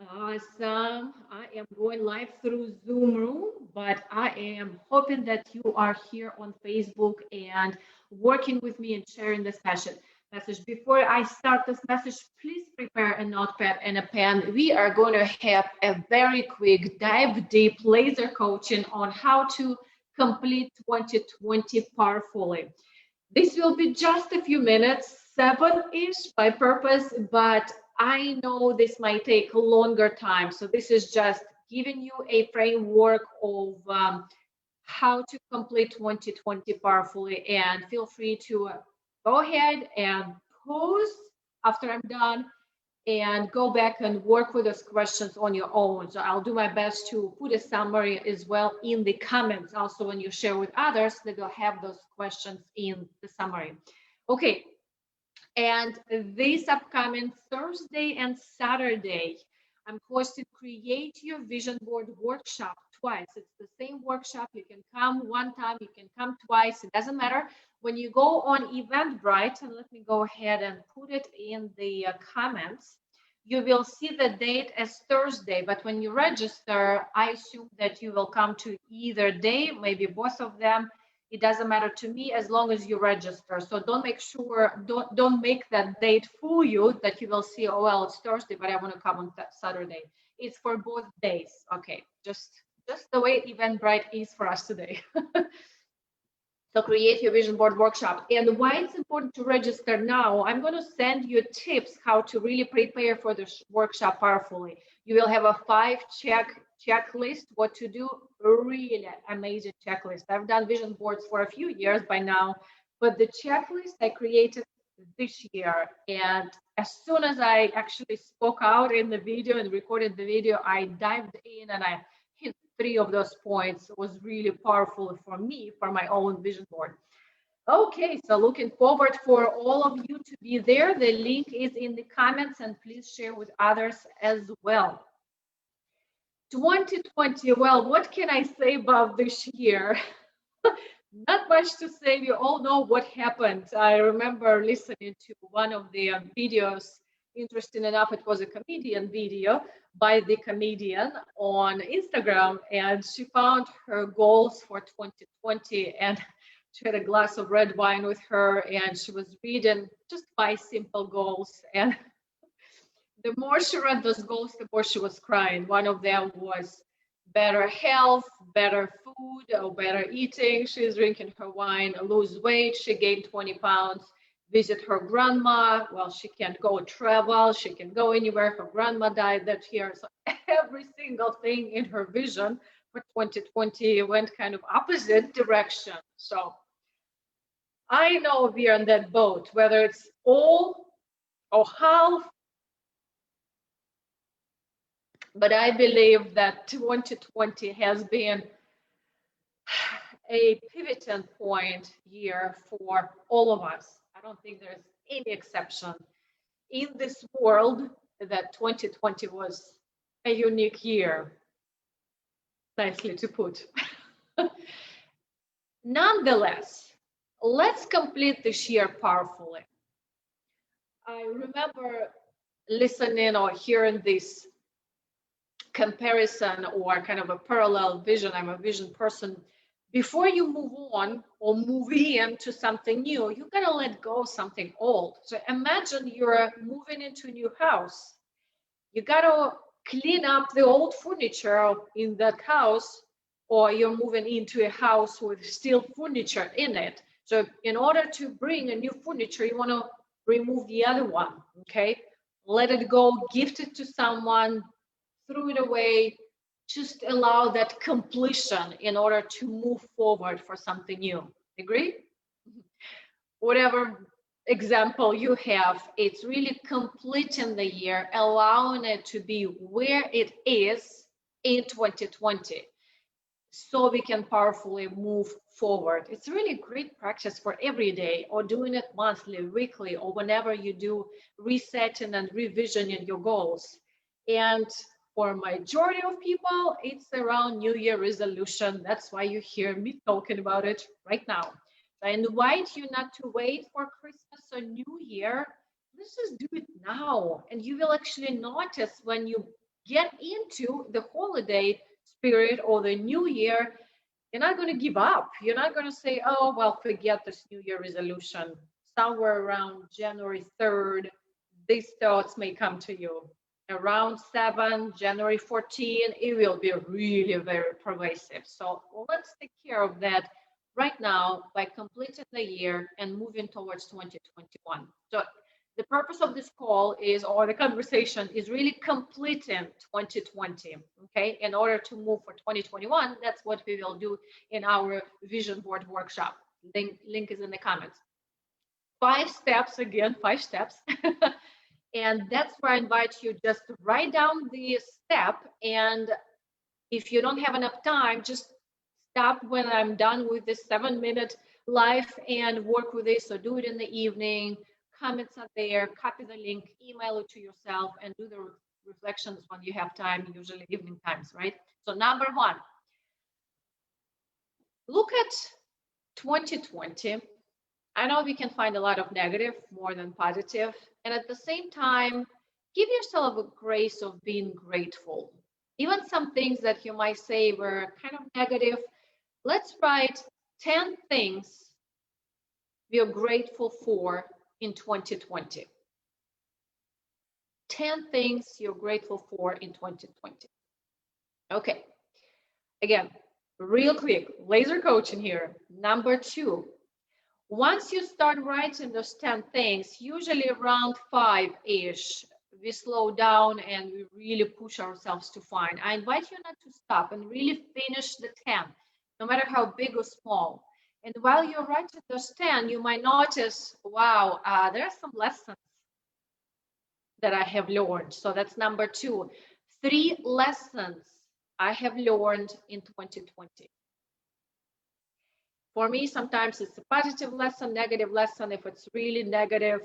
Awesome. I am going live through Zoom room, but I am hoping that you are here on Facebook and working with me and sharing this message. Before I start this message, please prepare a notepad and a pen. We are going to have a very quick dive deep laser coaching on how to complete 2020 powerfully. This will be just a few minutes, seven-ish by purpose, but I know this might take a longer time. So this is just giving you a framework of how to complete 2020 powerfully. And feel free to go ahead and pause after I'm done and go back and work with those questions on your own. So I'll do my best to put a summary as well in the comments. Also, when you share with others, they will have those questions in the summary. Okay, and this upcoming Thursday and Saturday, I'm hosting Create Your Vision Board workshop twice. It's the same workshop. You can come one time, you can come twice. It doesn't matter. When you go on Eventbrite, and let me go ahead and put it in the comments, you will see the date as Thursday. But when you register, I assume that you will come to either day, maybe both of them. It doesn't matter to me as long as you register. So don't make that date fool you that you will see, oh well, it's Thursday, but I want to come on Saturday. It's for both days. Okay, just the way Eventbrite is for us today. So create your vision board workshop. And why it's important to register now, I'm going to send you tips how to really prepare for the workshop powerfully. You will have a 5-check checklist, what to do, really amazing checklist. I've done vision boards for a few years by now, but the checklist I created this year. And as soon as I actually spoke out in the video and recorded the video, I dived in and I hit 3 of those points. It was really powerful for me, for my own vision board. Okay, so looking forward for all of you to be there. The link is in the comments and please share with others as well. 2020, well, what can I say about this year? Not much to say. We all know what happened. I remember listening to one of the videos. Interesting enough, it was a comedian video by the comedian on Instagram, and she found her goals for 2020, and she had a glass of red wine with her, and she was reading just 5 simple goals. And the more she read those goals, the more she was crying. One of them was better health, better food, or better eating. She's drinking her wine, lose weight. She gained 20 pounds, visit her grandma. Well, she can't go travel. She can go anywhere. Her grandma died that year. So every single thing in her vision for 2020 went kind of opposite direction. So I know we are in that boat, whether it's all or half. But I believe that 2020 has been a pivotal point year for all of us. I don't think there's any exception in this world that 2020 was a unique year. Nicely to put. Nonetheless, let's complete this year powerfully. I remember listening or hearing this comparison or kind of a parallel vision. I'm a vision person. Before you move on or move into something new, you gotta let go of something old. So imagine you're moving into a new house. You gotta clean up the old furniture in that house, or you're moving into a house with still furniture in it. So in order to bring a new furniture, you want to remove the other one, okay? Let it go, gift it to someone, threw it away, just allow that completion in order to move forward for something new. Agree? Whatever example you have, it's really completing the year, allowing it to be where it is in 2020 so we can powerfully move forward. It's really great practice for every day, or doing it monthly, weekly, or whenever you do resetting and revisioning your goals. And for majority of people, it's around New Year resolution. That's why you hear me talking about it right now. I invite you not to wait for Christmas or New Year. Let's just do it now. And you will actually notice when you get into the holiday spirit or the new year, you're not going to give up. You're not going to say, oh, well, forget this New Year resolution. Somewhere around January 3rd, these thoughts may come to you. Around 7, January 14, it will be really very pervasive. So let's take care of that right now by completing the year and moving towards 2021. So the purpose of this call is, or the conversation is really completing 2020, okay? In order to move for 2021, that's what we will do in our vision board workshop. Link is in the comments. 5 steps, again, 5 steps. And that's where I invite you just to write down the step. And if you don't have enough time, just stop when I'm done with this 7-minute live and work with this. So do it in the evening. Comments are there, copy the link, email it to yourself, and do the reflections when you have time, usually evening times, right? So number 1, look at 2020. I know we can find a lot of negative more than positive, and at the same time, give yourself a grace of being grateful. Even some things that you might say were kind of negative, let's write 10 things we are grateful for in 2020. 10 things you're grateful for in 2020. Okay, again, real quick, laser coaching here. Number 2, once you start writing those 10 things, usually around 5-ish, we slow down and we really push ourselves to find. I invite you not to stop and really finish the 10, no matter how big or small. And while you're writing those 10, you might notice, wow, there are some lessons that I have learned. So that's number 2. 3 lessons I have learned in 2020. For me, sometimes it's a positive lesson, negative lesson. If it's really negative,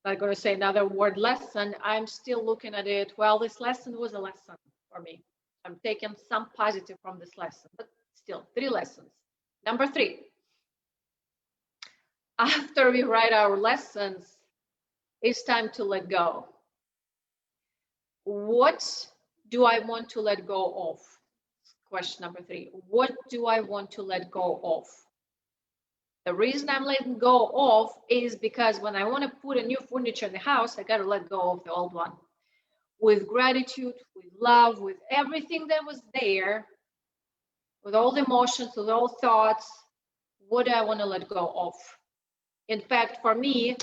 I'm going to say another word, lesson, I'm still looking at it. Well, this lesson was a lesson for me. I'm taking some positive from this lesson, but still 3 lessons. Number 3, after we write our lessons, it's time to let go. What do I want to let go of? Question number 3. What do I want to let go of? The reason I'm letting go of is because when I want to put a new furniture in the house, I got to let go of the old one. With gratitude, with love, with everything that was there, with all the emotions, with all thoughts, what do I want to let go of? In fact, for me,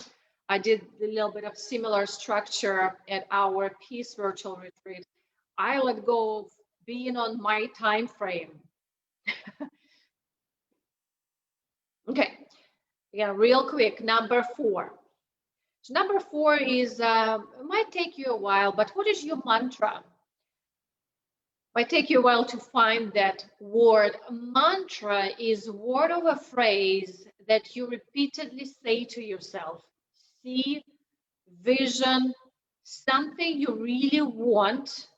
I did a little bit of similar structure at our Peace Virtual Retreat. I let go of being on my time frame. Okay, yeah, real quick, number 4. So number 4 is, it might take you a while, but what is your mantra? Might take you a while to find that word. Mantra is word of a phrase that you repeatedly say to yourself. See, vision, something you really want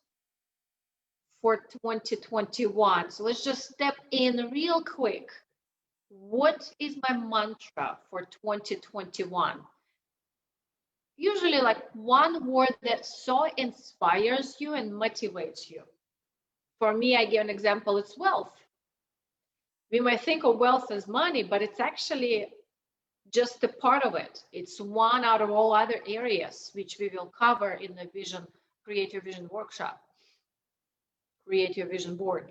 for 2021. So let's just step in real quick. What is my mantra for 2021? Usually like one word that so inspires you and motivates you. For me, I give an example, it's wealth. We might think of wealth as money, but it's actually just a part of it. It's one out of all other areas, which we will cover in the vision, Create Your Vision workshop, Create Your Vision board.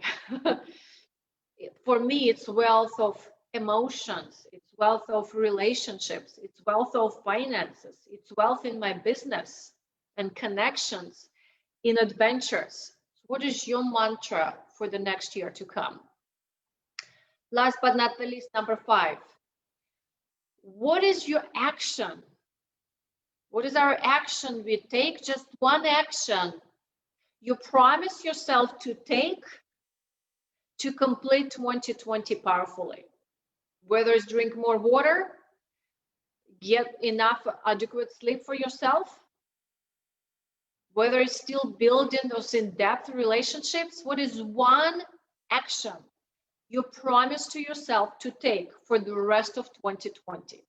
For me, it's wealth of emotions, it's wealth of relationships, it's wealth of finances, it's wealth in my business and connections, in adventures. What is your mantra for the next year to come? Last but not the least, number 5. What is your action? What is our action we take? Just one action you promise yourself to take to complete 2020 powerfully. Whether it's drink more water, get enough adequate sleep for yourself, whether it's still building those in-depth relationships, what is one action you promise to yourself to take for the rest of 2020?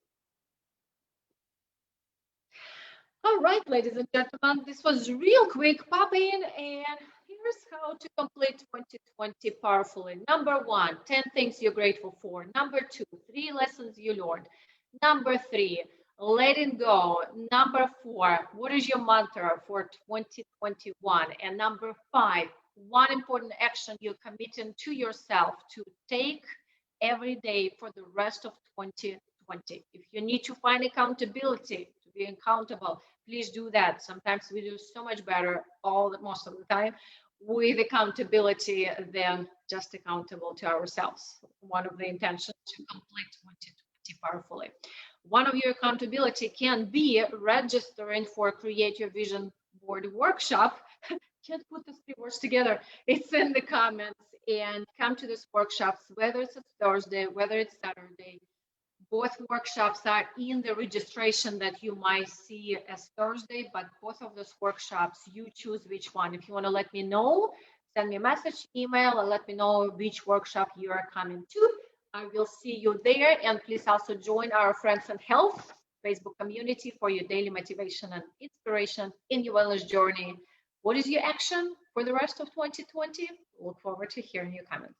All right, ladies and gentlemen, this was real quick. Pop in, and here's how to complete 2020 powerfully. Number 1, 10 things you're grateful for. Number 2, 3 lessons you learned. Number 3, letting go. Number 4, what is your mantra for 2021? And number 5, one important action you're committing to yourself to take every day for the rest of 2020. If you need to find accountability, to be accountable, please do that. Sometimes we do so much better most of the time with accountability than just accountable to ourselves. One of the intentions to complete 2020 powerfully. One of your accountability can be registering for Create Your Vision Board workshop. Can't put the 3 words together. It's in the comments, and come to these workshops, whether it's Thursday, whether it's Saturday. Both workshops are in the registration that you might see as Thursday, but both of those workshops, you choose which one. If you want to let me know, send me a message, email, and let me know which workshop you are coming to. I will see you there. And please also join our Friends and Health Facebook community for your daily motivation and inspiration in your wellness journey. What is your action for the rest of 2020? Look forward to hearing your comments.